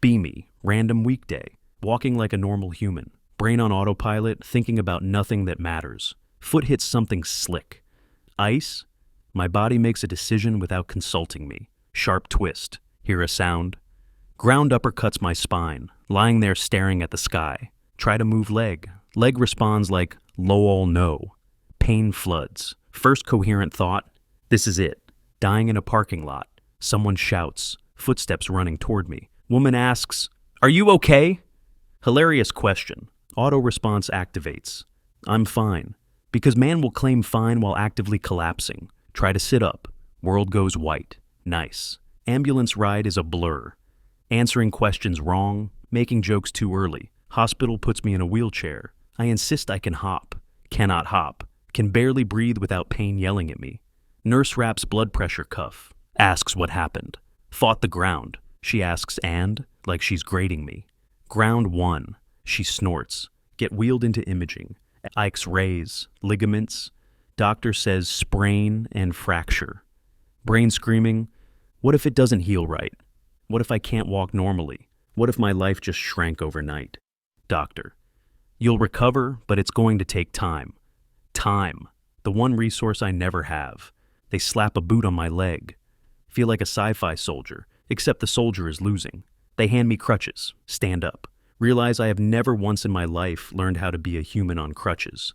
Be me, random weekday, walking like a normal human. Brain on autopilot, thinking about nothing that matters. Foot hits something slick. Ice? My body makes a decision without consulting me. Sharp twist. Hear a sound. Ground uppercuts my spine, lying there staring at the sky. Try to move leg. Leg responds like, lol no. Pain floods. First coherent thought, this is it. Dying in a parking lot. Someone shouts. Footsteps running toward me. Woman asks, are you okay? Hilarious question. Auto response activates. I'm fine. Because man will claim fine while actively collapsing. Try to sit up. World goes white. Nice. Ambulance ride is a blur. Answering questions wrong. Making jokes too early. Hospital puts me in a wheelchair. I insist I can hop. Cannot hop. Can barely breathe without pain yelling at me. Nurse wraps blood pressure cuff. Asks what happened. Fought the ground. She asks and, like she's grading me. Ground 1. She snorts. Get wheeled into imaging. X-rays. Ligaments. Doctor says sprain and fracture. Brain screaming, what if it doesn't heal right? What if I can't walk normally? What if my life just shrank overnight? Doctor, you'll recover, but it's going to take time. Time. The one resource I never have. They slap a boot on my leg. Feel like a sci-fi soldier, except the soldier is losing. They hand me crutches. Stand up. Realize I have never once in my life learned how to be a human on crutches.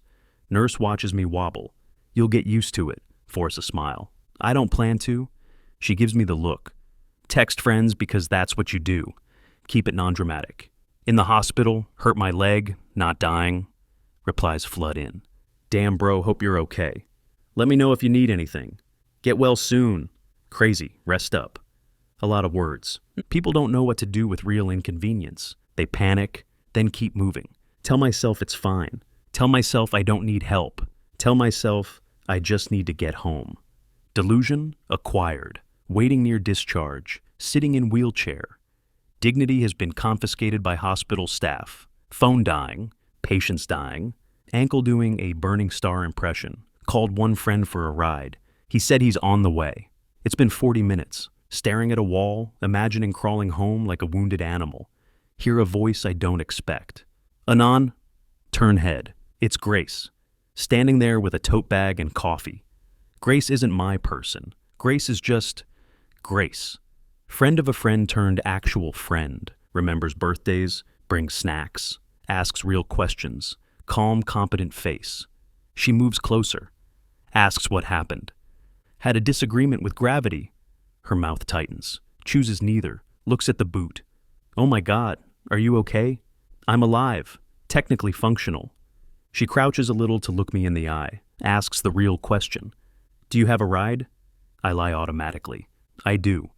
Nurse watches me wobble. You'll get used to it. Force a smile. I don't plan to. She gives me the look. Text friends because that's what you do. Keep it non-dramatic. In the hospital, hurt my leg, not dying. Replies flood in. Damn bro, hope you're okay. Let me know if you need anything. Get well soon. Crazy, rest up. A lot of words. People don't know what to do with real inconvenience. They panic, then keep moving. Tell myself it's fine. Tell myself I don't need help. Tell myself I just need to get home. Delusion acquired. Waiting near discharge. Sitting in wheelchair. Dignity has been confiscated by hospital staff. Phone dying. Patients dying. Ankle doing a burning star impression. Called one friend for a ride. He said he's on the way. It's been 40 minutes. Staring at a wall, imagining crawling home like a wounded animal. Hear a voice I don't expect. Anon? Turn head. It's Grace. Standing there with a tote bag and coffee. Grace isn't my person. Grace is just Grace. Friend of a friend turned actual friend. Remembers birthdays, brings snacks, asks real questions. Calm, competent face. She moves closer. Asks what happened. Had a disagreement with gravity. Her mouth tightens. Chooses neither. Looks at the boot. Oh my God, are you okay? I'm alive. Technically functional. She crouches a little to look me in the eye. Asks the real question. Do you have a ride? I lie automatically. I do.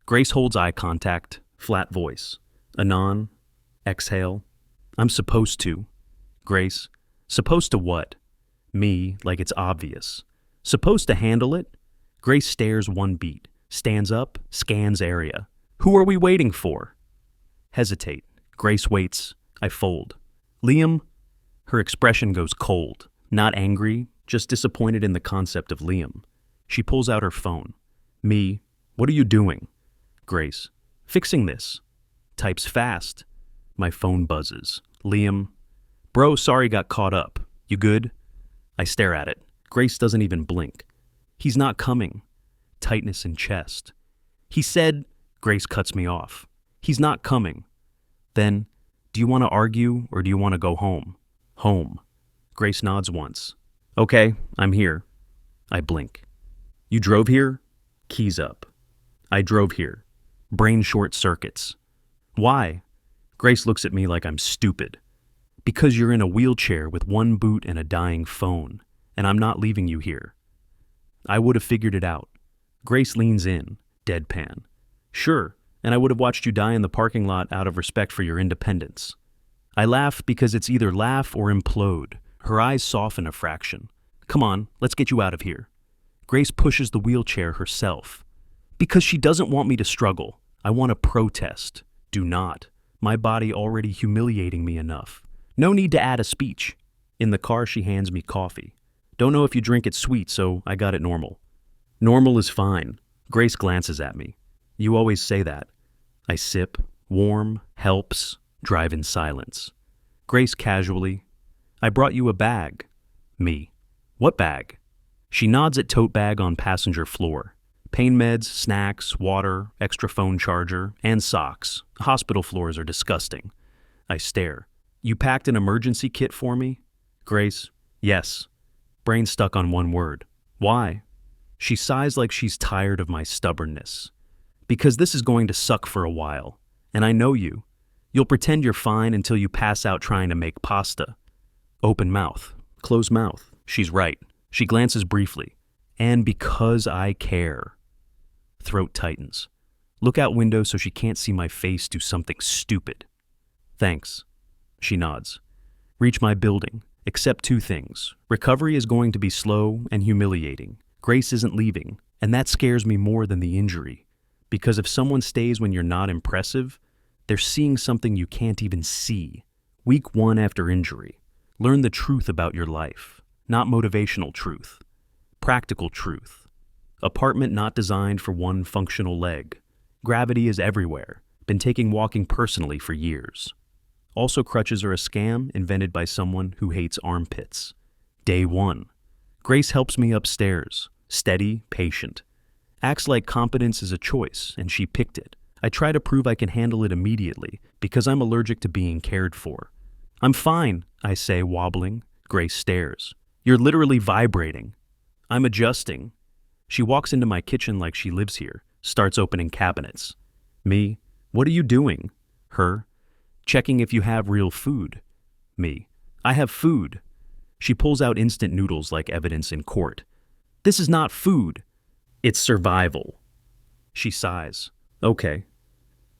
Grace holds eye contact. Flat voice. Anon. Exhale. I'm supposed to. Grace. Supposed to what? Me, like it's obvious. Supposed to handle it? Grace stares one beat. Stands up. Scans area. Who are we waiting for? Hesitate. Grace waits. I fold. Liam? Her expression goes cold. Not angry, just disappointed in the concept of Liam. She pulls out her phone. Me. What are you doing? Grace. Fixing this. Types fast. My phone buzzes. Liam. Bro, sorry got caught up. You good? I stare at it. Grace doesn't even blink. He's not coming. Tightness in chest. He said, Grace cuts me off. He's not coming. Then, do you want to argue or do you want to go home? Home. Grace nods once. Okay, I'm here. I blink. You drove here? Keys up. I drove here. Brain short circuits. Why? Grace looks at me like I'm stupid. Because you're in a wheelchair with one boot and a dying phone, and I'm not leaving you here. I would have figured it out. Grace leans in, deadpan. Sure, and I would have watched you die in the parking lot out of respect for your independence. I laugh because it's either laugh or implode. Her eyes soften a fraction. Come on, let's get you out of here. Grace pushes the wheelchair herself. Because she doesn't want me to struggle. I want to protest. Do not. My body already humiliating me enough. No need to add a speech. In the car, she hands me coffee. Don't know if you drink it sweet, so I got it normal. Normal is fine. Grace glances at me. You always say that. I sip, Warm, helps, drive in silence. Grace casually, I brought you a bag. Me, what bag? She nods at tote bag on passenger floor. Pain meds, snacks, water, extra phone charger, and socks. Hospital floors are disgusting. I stare. You packed an emergency kit for me? Grace, yes. Brain stuck on one word. Why? She sighs like she's tired of my stubbornness. Because this is going to suck for a while. And I know you. You'll pretend you're fine until you pass out trying to make pasta. Open mouth. Close mouth. She's right. She glances briefly. And because I care. Throat tightens. Look out window so she can't see my face do something stupid. Thanks. She nods. Reach my building. Except two things. Recovery is going to be slow and humiliating. Grace isn't leaving, and that scares me more than the injury. Because if someone stays when you're not impressive, they're seeing something you can't even see. Week 1 after injury. Learn the truth about your life. Not motivational truth. Practical truth. Apartment not designed for one functional leg. Gravity is everywhere. Been taking walking personally for years. Also, crutches are a scam invented by someone who hates armpits. Day 1. Grace helps me upstairs. Steady, patient. Acts like competence is a choice, and she picked it. I try to prove I can handle it immediately, because I'm allergic to being cared for. I'm fine, I say, wobbling. Grace stares. You're literally vibrating. I'm adjusting. She walks into my kitchen like she lives here, starts opening cabinets. Me, what are you doing? Her, checking if you have real food. Me, I have food. She pulls out instant noodles like evidence in court. This is not food. It's survival. She sighs. Okay.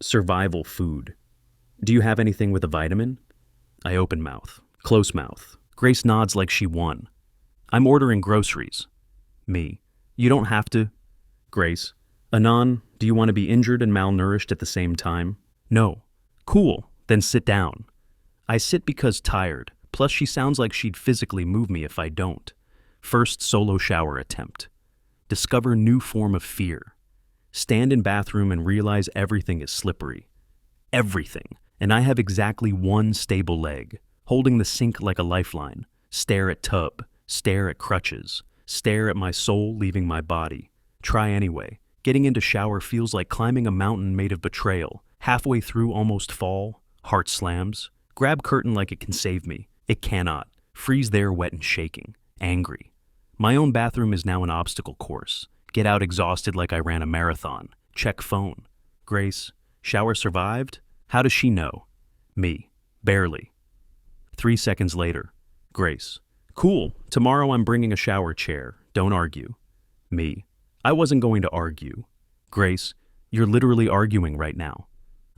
Survival food. Do you have anything with a vitamin? I open mouth. Close mouth. Grace nods like she won. I'm ordering groceries. Me. You don't have to. Grace. Anon, do you want to be injured and malnourished at the same time? No. Cool. Then sit down. I sit because tired, plus she sounds like she'd physically move me if I don't. First solo shower attempt. Discover new form of fear. Stand in bathroom and realize everything is slippery. Everything. And I have exactly one stable leg, holding the sink like a lifeline. Stare at tub. Stare at crutches. Stare at my soul leaving my body. Try anyway. Getting into shower feels like climbing a mountain made of betrayal. Halfway through, almost fall. Heart slams. Grab curtain like it can save me. It cannot. Freeze there wet and shaking. Angry. My own bathroom is now an obstacle course. Get out exhausted like I ran a marathon. Check phone. Grace. Shower survived? How does she know? Me. Barely. 3 seconds later. Grace. Cool. Tomorrow I'm bringing a shower chair. Don't argue. Me. I wasn't going to argue. Grace. You're literally arguing right now.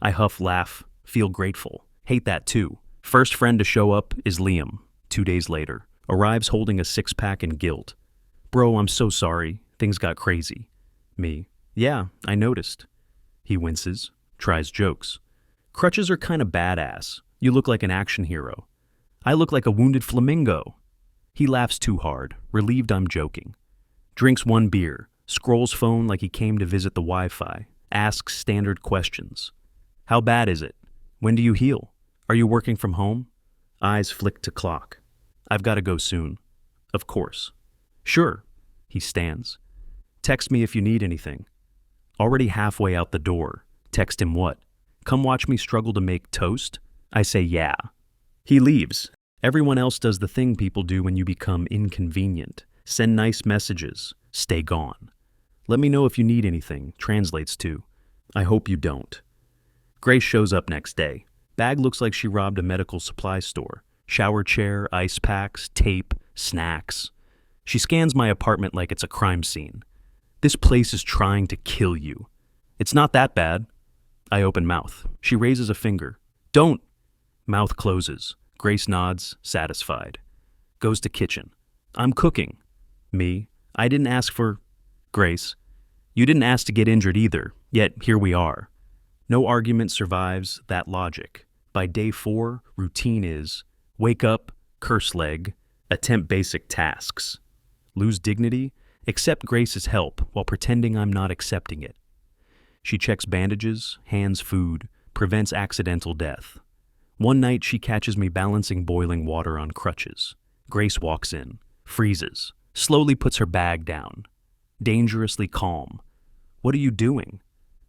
I huff, laugh, feel grateful. Hate that too. First friend to show up is Liam. 2 days later. Arrives holding a six-pack and guilt. Bro, I'm so sorry. Things got crazy. Me. Yeah, I noticed. He winces. Tries jokes. Crutches are kinda badass. You look like an action hero. I look like a wounded flamingo. He laughs too hard, relieved I'm joking. Drinks 1 beer. Scrolls phone like he came to visit the Wi-Fi. Asks standard questions. How bad is it? When do you heal? Are you working from home? Eyes flick to clock. I've got to go soon. Of course. Sure. He stands. Text me if you need anything. Already halfway out the door. Text him what? Come watch me struggle to make toast? I say yeah. He leaves. Everyone else does the thing people do when you become inconvenient. Send nice messages. Stay gone. Let me know if you need anything. Translates to, I hope you don't. Grace shows up next day. Bag looks like she robbed a medical supply store. Shower chair, ice packs, tape, snacks. She scans my apartment like it's a crime scene. This place is trying to kill you. It's not that bad. I open mouth. She raises a finger. Don't. Mouth closes. Grace nods, satisfied. Goes to kitchen. I'm cooking. Me. I didn't ask for... Grace. You didn't ask to get injured either, yet here we are. No argument survives that logic. By day 4, routine is wake up, curse leg, attempt basic tasks. Lose dignity, accept Grace's help while pretending I'm not accepting it. She checks bandages, hands food, prevents accidental death. One night she catches me balancing boiling water on crutches. Grace walks in, freezes, slowly puts her bag down. Dangerously calm. What are you doing?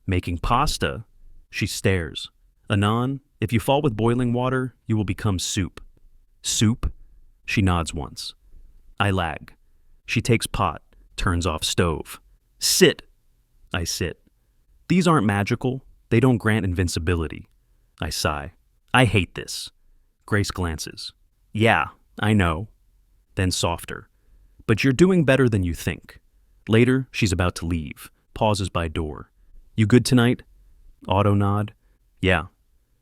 Making pasta. She stares. Anon, if you fall with boiling water, you will become soup. Soup? She nods once. I lag. She takes pot, turns off stove. Sit! I sit. These aren't magical. They don't grant invincibility. I sigh. I hate this. Grace glances. Yeah, I know. Then softer. But you're doing better than you think. Later, she's about to leave. Pauses by door. You good tonight? Auto nod. Yeah.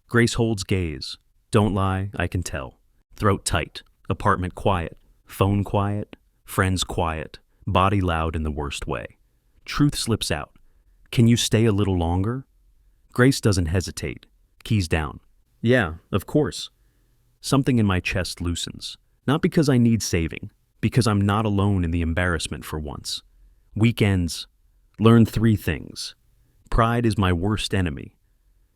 Grace holds gaze. Don't lie, I can tell. Throat tight. Apartment quiet. Phone quiet. Friends quiet. Body loud in the worst way. Truth slips out. Can you stay a little longer? Grace doesn't hesitate. Keys down. Yeah, of course. Something in my chest loosens. Not because I need saving. Because I'm not alone in the embarrassment for once. Weekends. Learn 3 things. Pride is my worst enemy.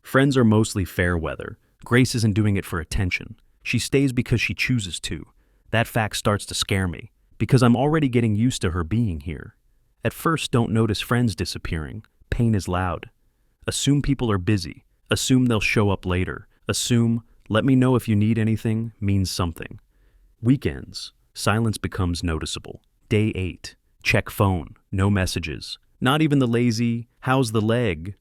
Friends are mostly fair weather. Grace isn't doing it for attention. She stays because she chooses to. That fact starts to scare me, because I'm already getting used to her being here. At first, don't notice friends disappearing. Pain is loud. Assume people are busy. Assume they'll show up later. Assume, let me know if you need anything, means something. Weekends. Silence becomes noticeable. Day 8. Check phone. No messages. Not even the lazy, how's the leg?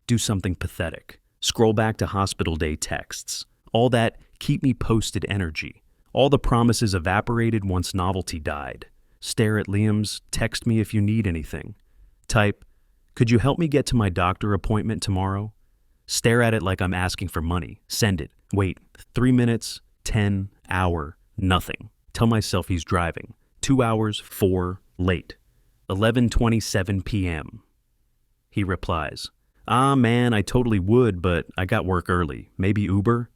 Do something pathetic. Scroll back to hospital day texts. All that keep me posted energy. All the promises evaporated once novelty died. Stare at Liam's, text me if you need anything. Type, could you help me get to my doctor appointment tomorrow? Stare at it like I'm asking for money. Send it. Wait, 3 minutes, 10, hour, nothing. Tell myself he's driving. 2 hours, 4, late. 11:27 p.m. He replies, ah man, I totally would, but I got work early. Maybe Uber?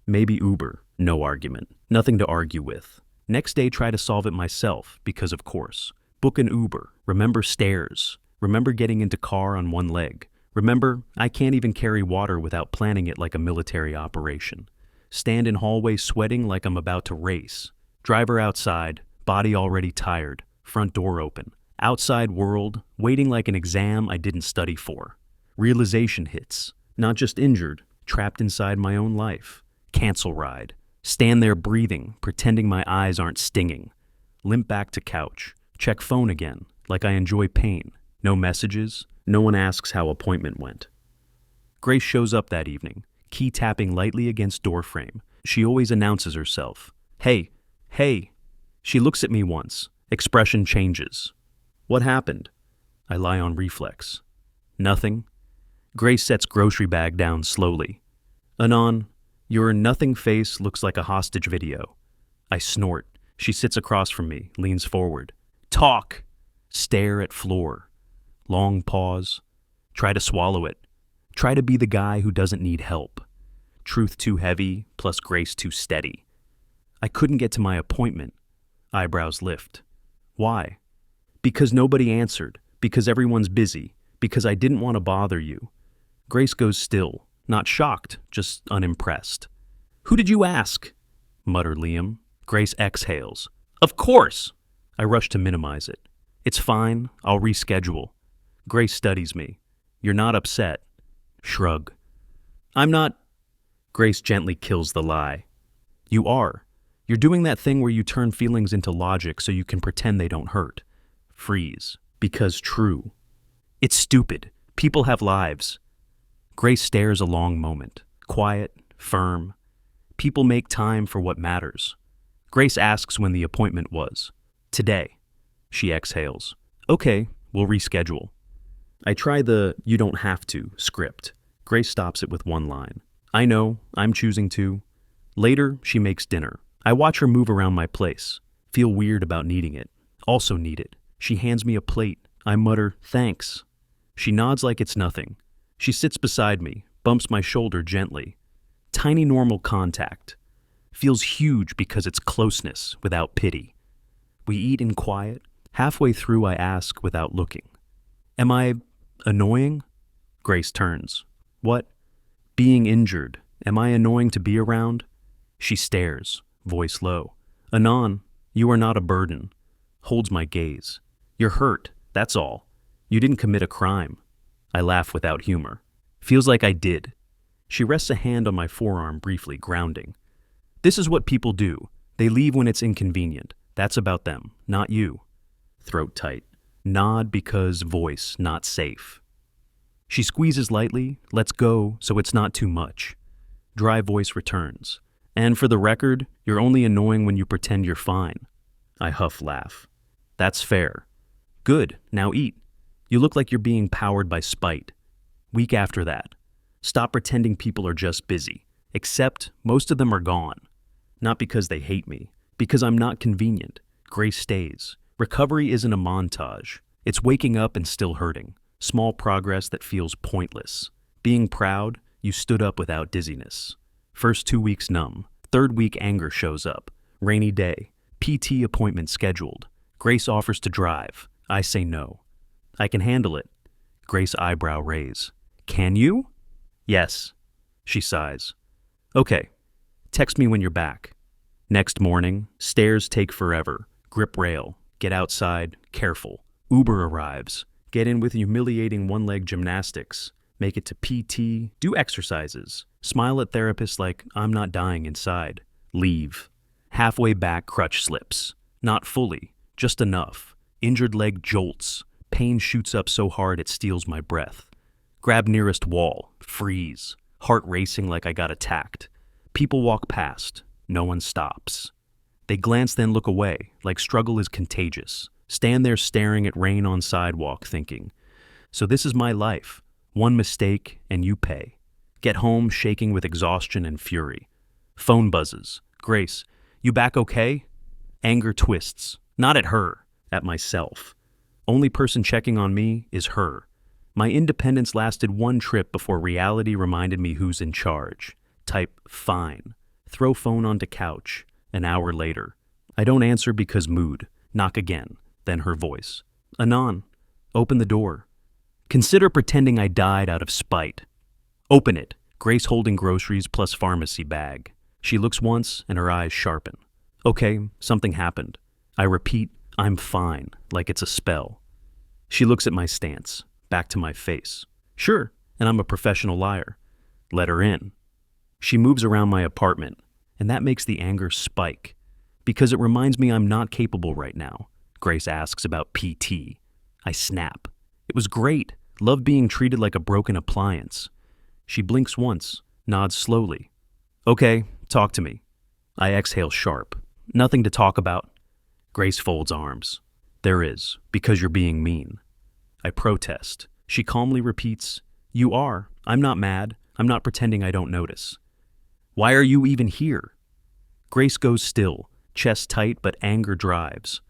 Maybe Uber. No argument. Nothing to argue with. Next day, try to solve it myself, because of course. Book an Uber. Remember stairs. Remember getting into car on one leg. Remember, I can't even carry water without planning it like a military operation. Stand in hallway sweating like I'm about to race. Driver outside, body already tired, front door open. Outside world, waiting like an exam I didn't study for. Realization hits. Not just injured, trapped inside my own life. Cancel ride. Stand there breathing, pretending my eyes aren't stinging. Limp back to couch. Check phone again, like I enjoy pain. No messages. No one asks how appointment went. Grace shows up that evening, key tapping lightly against doorframe. She always announces herself. Hey, hey. She looks at me once. Expression changes. What happened? I lie on reflex. Nothing. Grace sets grocery bag down slowly. Anon, your nothing face looks like a hostage video. I snort. She sits across from me, leans forward. Talk! Stare at floor. Long pause. Try to swallow it. Try to be the guy who doesn't need help. Truth too heavy, plus grace too steady. I couldn't get to my appointment. Eyebrows lift. Why? Because nobody answered. Because everyone's busy. Because I didn't want to bother you. Grace goes still. Not shocked, just unimpressed. Who did you ask? Muttered Liam. Grace exhales. Of course! I rush to minimize it. It's fine. I'll reschedule. Grace studies me. You're not upset. Shrug. I'm not. Grace gently kills the lie. You are. You're doing that thing where you turn feelings into logic so you can pretend they don't hurt. Freeze. Because true. It's stupid. People have lives. Grace stares a long moment. Quiet, firm. People make time for what matters. Grace asks when the appointment was. Today. She exhales. Okay, we'll reschedule. I try the you don't have to script. Grace stops it with one line. I know, I'm choosing to. Later, she makes dinner. I watch her move around my place. Feel weird about needing it. Also need it. She hands me a plate. I mutter, thanks. She nods like it's nothing. She sits beside me, bumps my shoulder gently. Tiny normal contact. Feels huge because it's closeness without pity. We eat in quiet. Halfway through, I ask without looking. Am I annoying? Grace turns. What? Being injured. Am I annoying to be around? She stares, voice low. Anon, you are not a burden. Holds my gaze. You're hurt, that's all. You didn't commit a crime. I laugh without humor. Feels like I did. She rests a hand on my forearm briefly, grounding. This is what people do. They leave when it's inconvenient. That's about them, not you. Throat tight. Nod because voice not safe. She squeezes lightly, lets go so it's not too much. Dry voice returns. And for the record, you're only annoying when you pretend you're fine. I huff laugh. That's fair. Good, now eat. You look like you're being powered by spite. Week after that. Stop pretending people are just busy. Except most of them are gone. Not because they hate me. Because I'm not convenient. Grace stays. Recovery isn't a montage. It's waking up and still hurting. Small progress that feels pointless. Being proud, you stood up without dizziness. First 2 weeks numb. Third week anger shows up. Rainy day. PT appointment scheduled. Grace offers to drive. I say no. I can handle it. Grace eyebrow raise. Can you? Yes. She sighs. Okay. Text me when you're back. Next morning, stairs take forever. Grip rail. Get outside. Careful. Uber arrives. Get in with humiliating one-leg gymnastics. Make it to PT. Do exercises. Smile at therapists like I'm not dying inside. Leave. Halfway back, crutch slips. Not fully. Just enough. Injured leg jolts. Pain shoots up so hard it steals my breath. Grab nearest wall. Freeze. Heart racing like I got attacked. People walk past. No one stops. They glance then look away, like struggle is contagious. Stand there staring at rain on sidewalk thinking, so this is my life. One mistake and you pay. Get home shaking with exhaustion and fury. Phone buzzes. Grace, you back okay? Anger twists. Not at her, at myself. Only person checking on me is her. My independence lasted one trip before reality reminded me who's in charge. Type fine. Throw phone onto couch. An hour later. I don't answer because mood. Knock again. Then her voice. Anon. Open the door. Consider pretending I died out of spite. Open it. Grace holding groceries plus pharmacy bag. She looks once and her eyes sharpen. Okay, something happened. I repeat, I'm fine, like it's a spell. She looks at my stance, back to my face. Sure, and I'm a professional liar. Let her in. She moves around my apartment, and that makes the anger spike, because it reminds me I'm not capable right now. Grace asks about PT. I snap. It was great. Love being treated like a broken appliance. She blinks once, nods slowly. Okay, talk to me. I exhale sharp. Nothing to talk about. Grace folds arms. There is, because you're being mean. I protest. She calmly repeats, You are. I'm not mad. I'm not pretending I don't notice. Why are you even here? Grace goes still, chest tight but anger drives.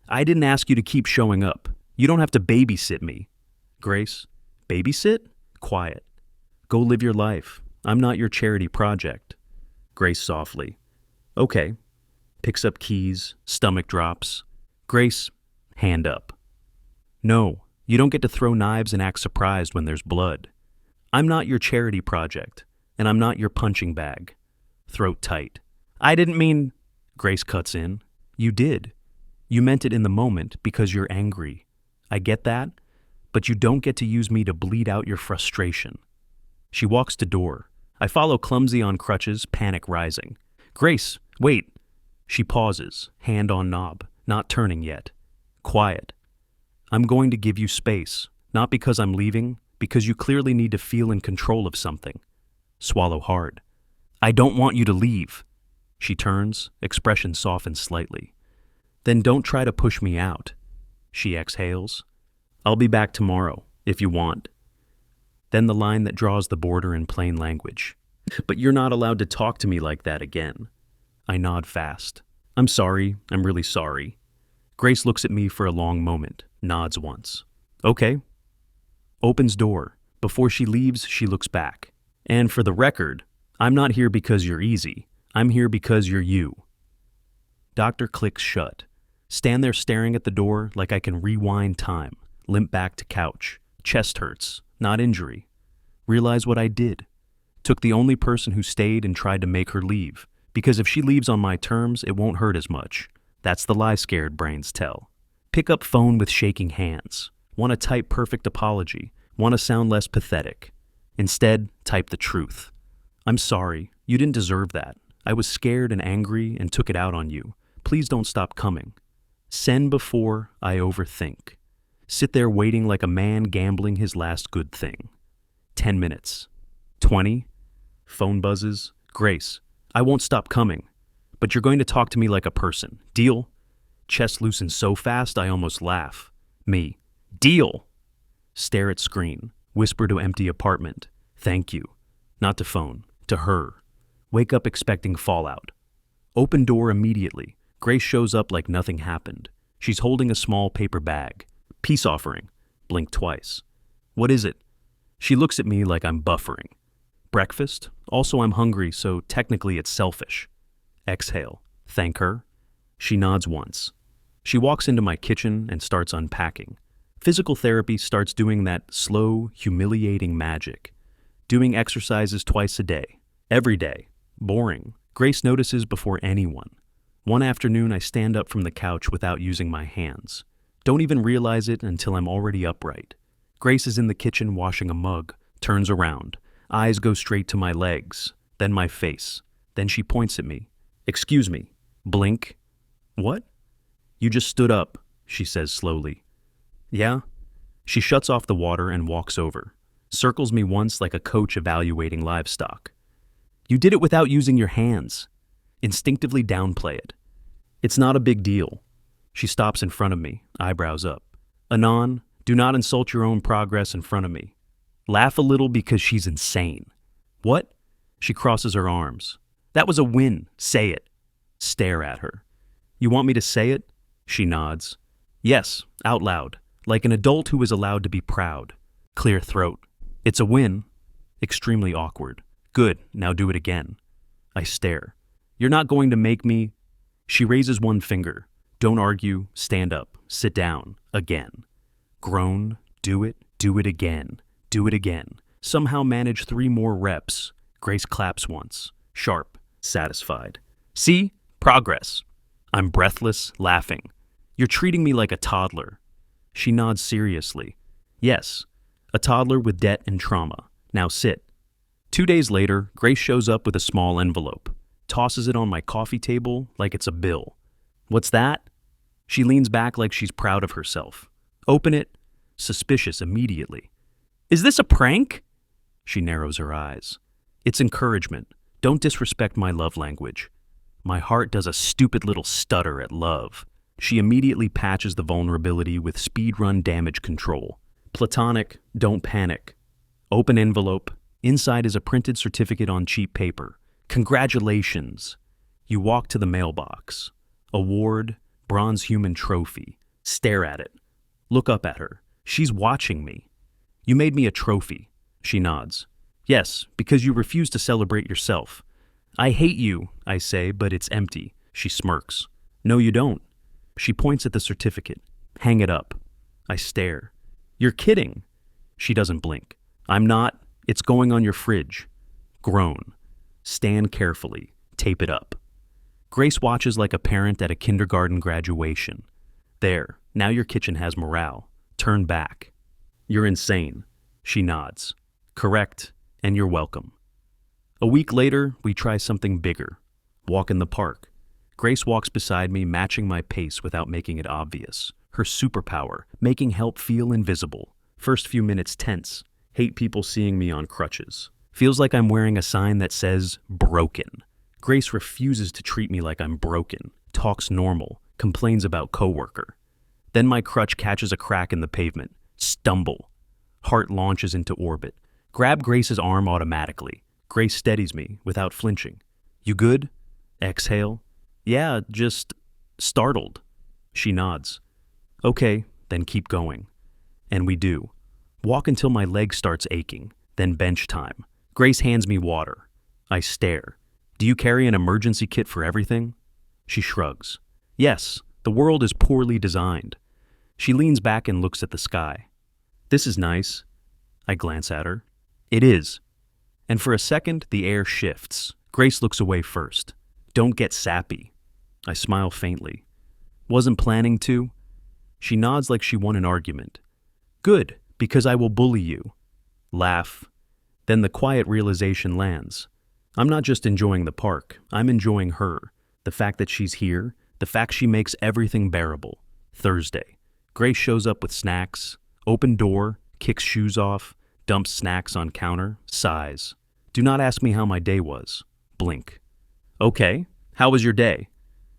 I didn't ask you to keep showing up. You don't have to babysit me. Grace, babysit? Quiet. Go live your life. I'm not your charity project. Grace softly. Okay. Picks up keys, stomach drops. Grace, hand up. No, you don't get to throw knives and act surprised when there's blood. I'm not your charity project, and I'm not your punching bag. Throat tight. I didn't mean... Grace cuts in. You did. You meant it in the moment because you're angry. I get that, but you don't get to use me to bleed out your frustration. She walks to door. I follow clumsy on crutches, panic rising. Grace, wait. She pauses, hand on knob, not turning yet. Quiet. I'm going to give you space, not because I'm leaving, because you clearly need to feel in control of something. Swallow hard. I don't want you to leave. She turns, expression softens slightly. Then don't try to push me out. She exhales. I'll be back tomorrow, if you want. Then the line that draws the border in plain language. But you're not allowed to talk to me like that again. I nod fast. I'm sorry, I'm really sorry. Grace looks at me for a long moment, nods once. Okay. Opens door. Before she leaves, she looks back. And for the record, I'm not here because you're easy. I'm here because you're you. Doctor clicks shut. Stand there staring at the door like I can rewind time. Limp back to couch. Chest hurts, not injury. Realize what I did. Took the only person who stayed and tried to make her leave. Because if she leaves on my terms, it won't hurt as much. That's the lie scared brains tell. Pick up phone with shaking hands. Want to type perfect apology. Want to sound less pathetic. Instead, type the truth. I'm sorry. You didn't deserve that. I was scared and angry and took it out on you. Please don't stop coming. Send before I overthink. Sit there waiting like a man gambling his last good thing. 10 minutes. 20. Phone buzzes. Grace, I won't stop coming. But you're going to talk to me like a person. Deal? Chest loosens so fast I almost laugh. Me. Deal! Stare at screen. Whisper to empty apartment. Thank you. Not to phone. To her. Wake up expecting fallout. Open door immediately. Grace shows up like nothing happened. She's holding a small paper bag. Peace offering. Blink twice. What is it? She looks at me like I'm buffering. Breakfast? Also I'm hungry, so technically it's selfish. Exhale. Thank her. She nods once. She walks into my kitchen and starts unpacking. Physical therapy starts doing that slow, humiliating magic. Doing exercises twice a day. Every day. Boring. Grace notices before anyone. One afternoon I stand up from the couch without using my hands. Don't even realize it until I'm already upright. Grace is in the kitchen washing a mug, turns around. Eyes go straight to my legs, then my face. Then she points at me. Excuse me. Blink. What? You just stood up, she says slowly. Yeah? She shuts off the water and walks over. Circles me once like a coach evaluating livestock. You did it without using your hands. Instinctively downplay it. It's not a big deal. She stops in front of me, eyebrows up. Anon, do not insult your own progress in front of me. Laugh a little because she's insane. What? She crosses her arms. That was a win. Say it. Stare at her. You want me to say it? She nods. Yes, out loud, like an adult who is allowed to be proud. Clear throat. It's a win. Extremely awkward. Good, now do it again. I stare. You're not going to make me... She raises one finger. Don't argue, stand up, sit down, again. Groan, do it again, do it again. Somehow manage 3 more reps. Grace claps once, sharp, satisfied. See? Progress. I'm breathless, laughing. You're treating me like a toddler. She nods seriously. Yes, a toddler with debt and trauma. Now sit. 2 days later, Grace shows up with a small envelope. Tosses it on my coffee table like it's a bill. What's that? She leans back like she's proud of herself. Open it. Suspicious immediately. Is this a prank? She narrows her eyes. It's encouragement. Don't disrespect my love language. My heart does a stupid little stutter at love. She immediately patches the vulnerability with speedrun damage control. Platonic, don't panic. Open envelope. Inside is a printed certificate on cheap paper. Congratulations. You walk to the mailbox. Award, bronze human trophy. Stare at it. Look up at her. She's watching me. You made me a trophy. She nods. Yes, because you refuse to celebrate yourself. I hate you, I say, but it's empty. She smirks. No, you don't. She points at the certificate. Hang it up. I stare. You're kidding. She doesn't blink. I'm not. It's going on your fridge. Groan. Stand carefully. Tape it up. Grace watches like a parent at a kindergarten graduation. There, now your kitchen has morale. Turn back. You're insane. She nods. Correct, and you're welcome. A week later, we try something bigger. Walk in the park. Grace walks beside me, matching my pace without making it obvious. Her superpower, making help feel invisible. First few minutes tense. Hate people seeing me on crutches. Feels like I'm wearing a sign that says, broken. Grace refuses to treat me like I'm broken. Talks normal. Complains about coworker. Then my crutch catches a crack in the pavement. Stumble. Heart launches into orbit. Grab Grace's arm automatically. Grace steadies me without flinching. You good? Exhale. Yeah, just startled. She nods. Okay, then keep going. And we do. Walk until my leg starts aching. Then bench time. Grace hands me water. I stare. Do you carry an emergency kit for everything? She shrugs. Yes, the world is poorly designed. She leans back and looks at the sky. This is nice. I glance at her. It is. And for a second, the air shifts. Grace looks away first. Don't get sappy. I smile faintly. Wasn't planning to. She nods like she won an argument. Good, because I will bully you. Laugh. Then the quiet realization lands. I'm not just enjoying the park, I'm enjoying her. The fact that she's here, the fact she makes everything bearable. Thursday. Grace shows up with snacks. Open door, kicks shoes off, dumps snacks on counter, sighs. Do not ask me how my day was. Blink. Okay, how was your day?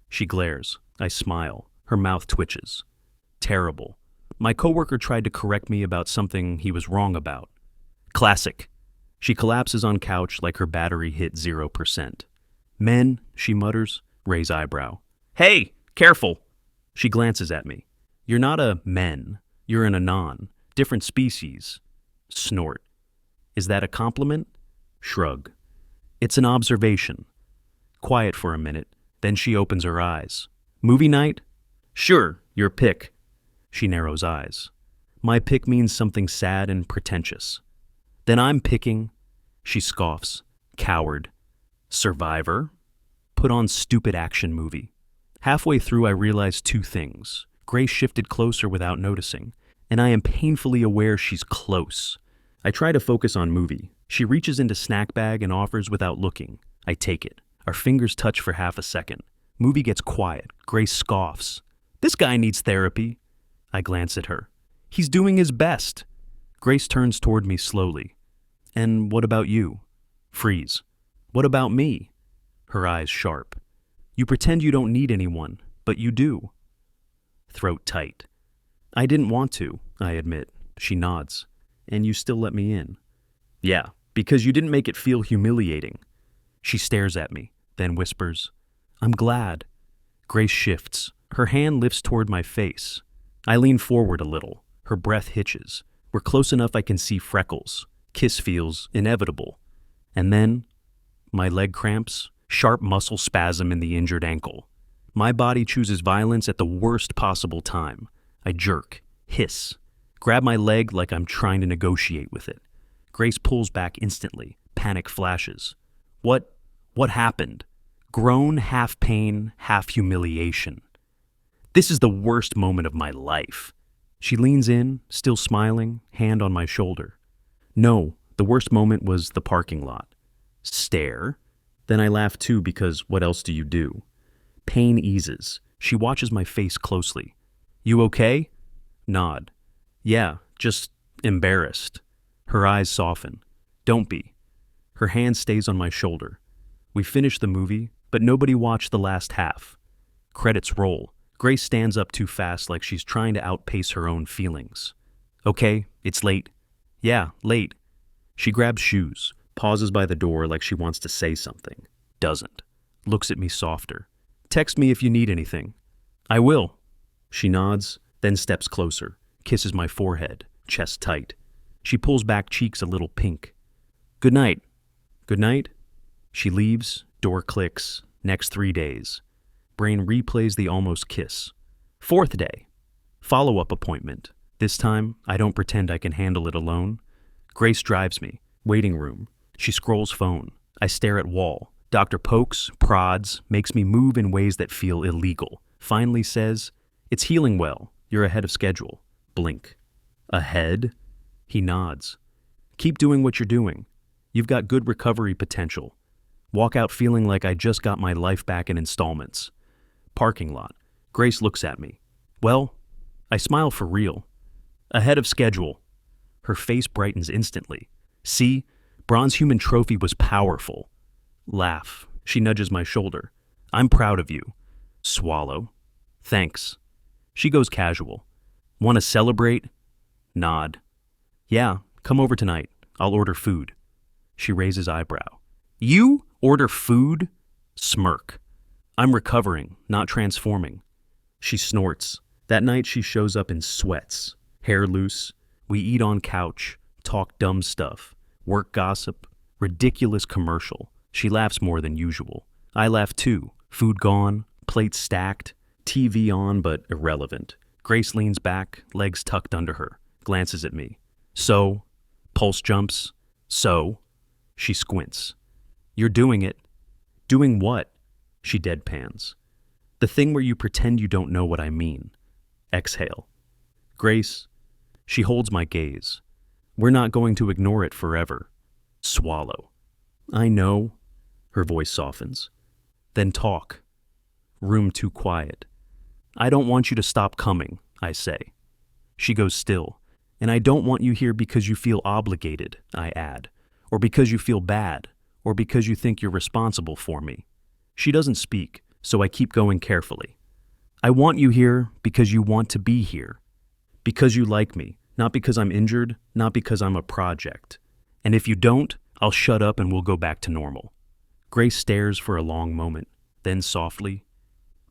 She glares. I smile. Her mouth twitches. Terrible. My coworker tried to correct me about something he was wrong about. Classic. She collapses on couch like her battery hit 0%. Men, she mutters, raise eyebrow. Hey, careful! She glances at me. You're not a men. You're an Anon. Different species. Snort. Is that a compliment? Shrug. It's an observation. Quiet for a minute, then she opens her eyes. Movie night? Sure, your pick. She narrows eyes. My pick means something sad and pretentious. Then I'm picking. She scoffs. Coward. Survivor? Put on stupid action movie. Halfway through I realize two things. Grace shifted closer without noticing, and I am painfully aware she's close. I try to focus on movie. She reaches into snack bag and offers without looking. I take it. Our fingers touch for half a second. Movie gets quiet. Grace scoffs. This guy needs therapy. I glance at her. He's doing his best. Grace turns toward me slowly. And what about you? Freeze. What about me? Her eyes sharp. You pretend you don't need anyone, but you do. Throat tight. I didn't want to, I admit. She nods. And you still let me in. Yeah, because you didn't make it feel humiliating. She stares at me, then whispers, I'm glad. Grace shifts. Her hand lifts toward my face. I lean forward a little. Her breath hitches. We're close enough I can see freckles. Kiss feels inevitable. And then, my leg cramps, sharp muscle spasm in the injured ankle. My body chooses violence at the worst possible time. I jerk, hiss, grab my leg like I'm trying to negotiate with it. Grace pulls back instantly. Panic flashes. What happened? Groan, half pain, half humiliation. This is the worst moment of my life. She leans in, still smiling, hand on my shoulder. No, the worst moment was the parking lot. Stare. Then I laugh too because what else do you do? Pain eases. She watches my face closely. You okay? Nod. Yeah, just embarrassed. Her eyes soften. Don't be. Her hand stays on my shoulder. We finish the movie, but nobody watched the last half. Credits roll. Grace stands up too fast like she's trying to outpace her own feelings. Okay, it's late. Yeah, late. She grabs shoes, pauses by the door like she wants to say something. Doesn't. Looks at me softer. Text me if you need anything. I will. She nods, then steps closer, kisses my forehead, chest tight. She pulls back cheeks a little pink. Good night. Good night. She leaves, door clicks, next 3 days. Brain replays the almost kiss. 4th day. Follow-up appointment. This time, I don't pretend I can handle it alone. Grace drives me. Waiting room. She scrolls phone. I stare at wall. Doctor pokes, prods, makes me move in ways that feel illegal. Finally says, it's healing well. You're ahead of schedule. Blink. Ahead? He nods. Keep doing what you're doing. You've got good recovery potential. Walk out feeling like I just got my life back in installments. Parking lot. Grace looks at me. Well, I smile for real. Ahead of schedule. Her face brightens instantly. See, Bronze Human Trophy was powerful. Laugh. She nudges my shoulder. I'm proud of you. Swallow. Thanks. She goes casual. Want to celebrate? Nod. Yeah, come over tonight. I'll order food. She raises eyebrow. You order food? Smirk. I'm recovering, not transforming. She snorts. That night she shows up in sweats, hair loose. We eat on couch, talk dumb stuff, work gossip, ridiculous commercial. She laughs more than usual. I laugh too. Food gone, plates stacked, TV on but irrelevant. Grace leans back, legs tucked under her, glances at me. So? Pulse jumps. So? She squints. You're doing it. Doing what? She deadpans. The thing where you pretend you don't know what I mean. Exhale. Grace. She holds my gaze. We're not going to ignore it forever. Swallow. I know. Her voice softens. Then talk. Room too quiet. I don't want you to stop coming, I say. She goes still. And I don't want you here because you feel obligated, I add. Or because you feel bad. Or because you think you're responsible for me. She doesn't speak, so I keep going carefully. I want you here because you want to be here. Because you like me, not because I'm injured, not because I'm a project. And if you don't, I'll shut up and we'll go back to normal. Grace stares for a long moment, then softly,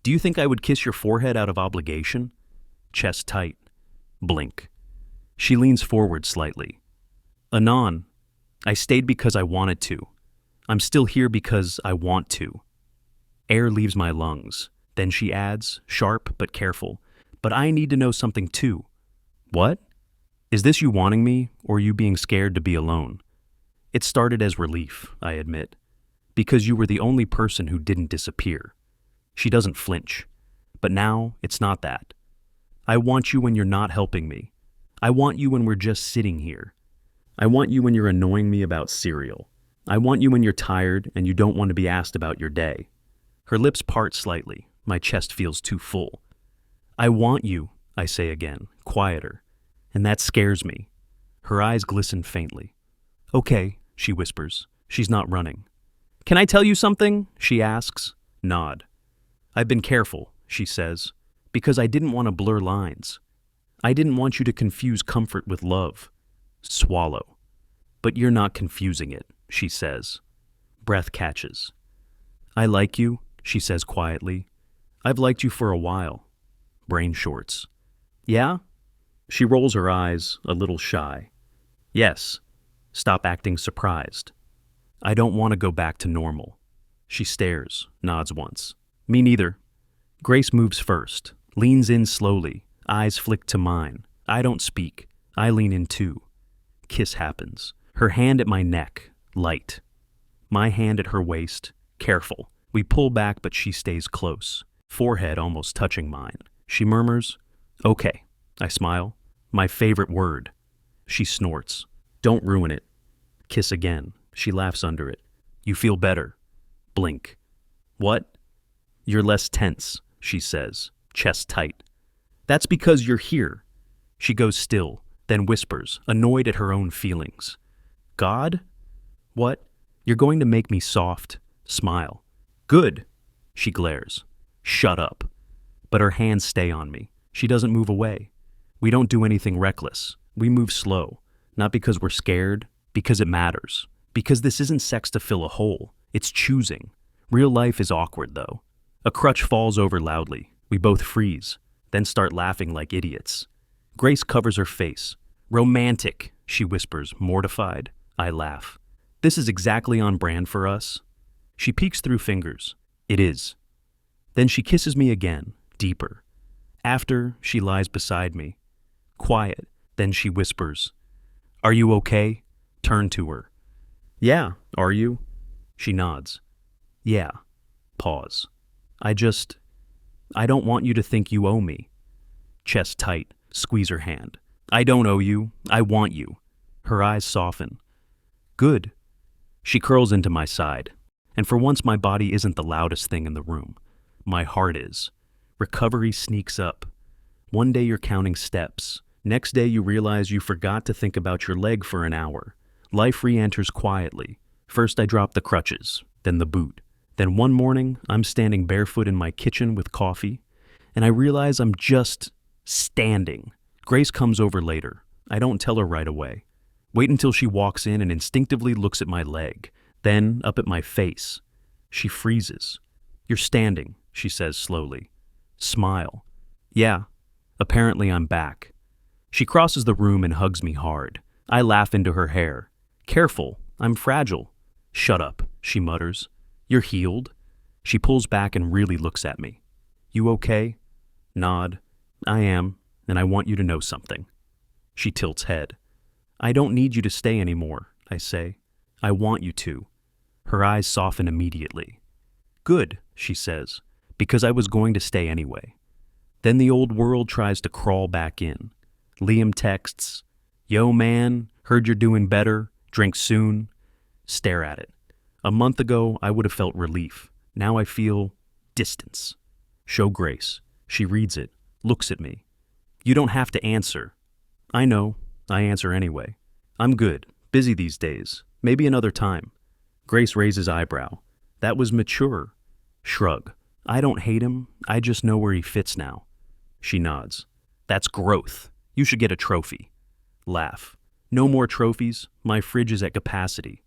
do you think I would kiss your forehead out of obligation? Chest tight. Blink. She leans forward slightly. Anon, I stayed because I wanted to. I'm still here because I want to. Air leaves my lungs. Then she adds, sharp but careful, but I need to know something too. What? Is this you wanting me, or you being scared to be alone? It started as relief, I admit, because you were the only person who didn't disappear. She doesn't flinch. But now, it's not that. I want you when you're not helping me. I want you when we're just sitting here. I want you when you're annoying me about cereal. I want you when you're tired and you don't want to be asked about your day. Her lips part slightly. My chest feels too full. I want you, I say again, quieter. And that scares me. Her eyes glisten faintly. Okay, she whispers. She's not running. Can I tell you something? She asks. Nod. I've been careful, she says, because I didn't want to blur lines. I didn't want you to confuse comfort with love. Swallow. But you're not confusing it, she says. Breath catches. I like you, she says quietly. I've liked you for a while. Brain shorts. Yeah? She rolls her eyes, a little shy. Yes. Stop acting surprised. I don't want to go back to normal. She stares, nods once. Me neither. Grace moves first, leans in slowly, eyes flick to mine. I don't speak. I lean in too. Kiss happens. Her hand at my neck, light. My hand at her waist, careful. We pull back, but she stays close, forehead almost touching mine. She murmurs, okay. I smile. My favorite word. She snorts. Don't ruin it. Kiss again. She laughs under it. You feel better. Blink. What? You're less tense, she says, chest tight. That's because you're here. She goes still, then whispers, annoyed at her own feelings. God? What? You're going to make me soft. Smile. Good. She glares. Shut up. But her hands stay on me. She doesn't move away. We don't do anything reckless. We move slow. Not because we're scared, because it matters. Because this isn't sex to fill a hole. It's choosing. Real life is awkward, though. A crutch falls over loudly. We both freeze, then start laughing like idiots. Grace covers her face. Romantic, she whispers, mortified. I laugh. This is exactly on brand for us. She peeks through fingers. It is. Then she kisses me again, deeper. After, she lies beside me. Quiet, then she whispers. Are you okay? Turn to her. Yeah, are you? She nods. Yeah. Pause. I don't want you to think you owe me. Chest tight, squeeze her hand. I don't owe you. I want you. Her eyes soften. Good. She curls into my side. And for once my body isn't the loudest thing in the room. My heart is. Recovery sneaks up. One day you're counting steps. Next day you realize you forgot to think about your leg for an hour. Life re-enters quietly. First I drop the crutches, then the boot. Then one morning, I'm standing barefoot in my kitchen with coffee, and I realize I'm just standing. Grace comes over later. I don't tell her right away. Wait until she walks in and instinctively looks at my leg, then up at my face. She freezes. You're standing, she says slowly. Smile. Yeah. Apparently I'm back. She crosses the room and hugs me hard. I laugh into her hair. Careful, I'm fragile. Shut up, she mutters. You're healed? She pulls back and really looks at me. You okay? Nod. I am, and I want you to know something. She tilts head. I don't need you to stay anymore, I say. I want you to. Her eyes soften immediately. Good, she says, because I was going to stay anyway. Then the old world tries to crawl back in. Liam texts, "Yo man, heard you're doing better, drink soon." Stare at it. A month ago, I would have felt relief. Now I feel distance. Show Grace. She reads it, looks at me. "You don't have to answer." I know. I answer anyway. "I'm good. Busy these days. Maybe another time." Grace raises eyebrow. That was mature. Shrug. I don't hate him. I just know where he fits now. She nods. That's growth. You should get a trophy. Laugh. No more trophies. My fridge is at capacity.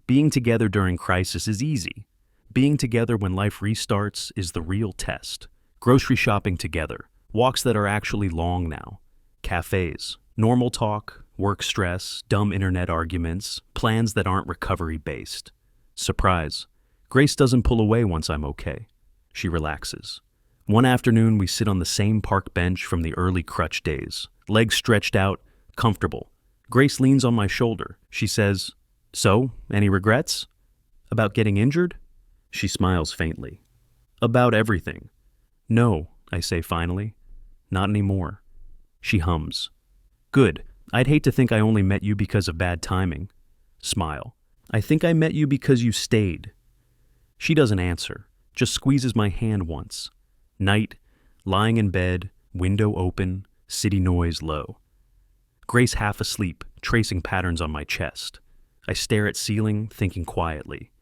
Being together during crisis is easy. Being together when life restarts is the real test. Grocery shopping together. Walks that are actually long now. Cafes. Normal talk, work stress, dumb internet arguments, plans that aren't recovery-based. Surprise. Grace doesn't pull away once I'm okay. She relaxes. One afternoon, we sit on the same park bench from the early crutch days, legs stretched out, comfortable. Grace leans on my shoulder. She says, "So, any regrets? About getting injured?" She smiles faintly. "About everything." "No," I say finally. "Not anymore." She hums. "Good. I'd hate to think I only met you because of bad timing." Smile. "I think I met you because you stayed." She doesn't answer, just squeezes my hand once. Night, lying in bed, window open, city noise low. Grace half asleep, tracing patterns on my chest. I stare at ceiling, thinking quietly.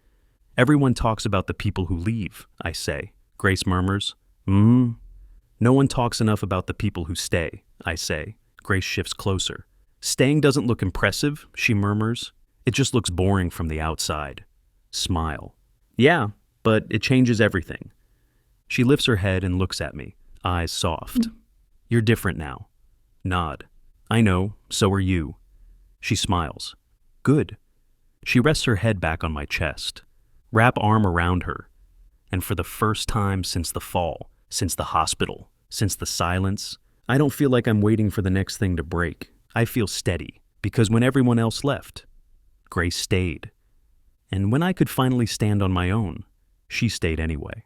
"Everyone talks about the people who leave," I say. Grace murmurs, "No one talks enough about the people who stay," I say. Grace shifts closer. "Staying doesn't look impressive," she murmurs. "It just looks boring from the outside." Smile. "Yeah, but it changes everything." She lifts her head and looks at me, eyes soft. "You're different now." Nod. "I know, so are you." She smiles. "Good." She rests her head back on my chest. Wrap arm around her. And for the first time since the fall, since the hospital, since the silence, I don't feel like I'm waiting for the next thing to break. I feel steady, because when everyone else left, Grace stayed. And when I could finally stand on my own, she stayed anyway.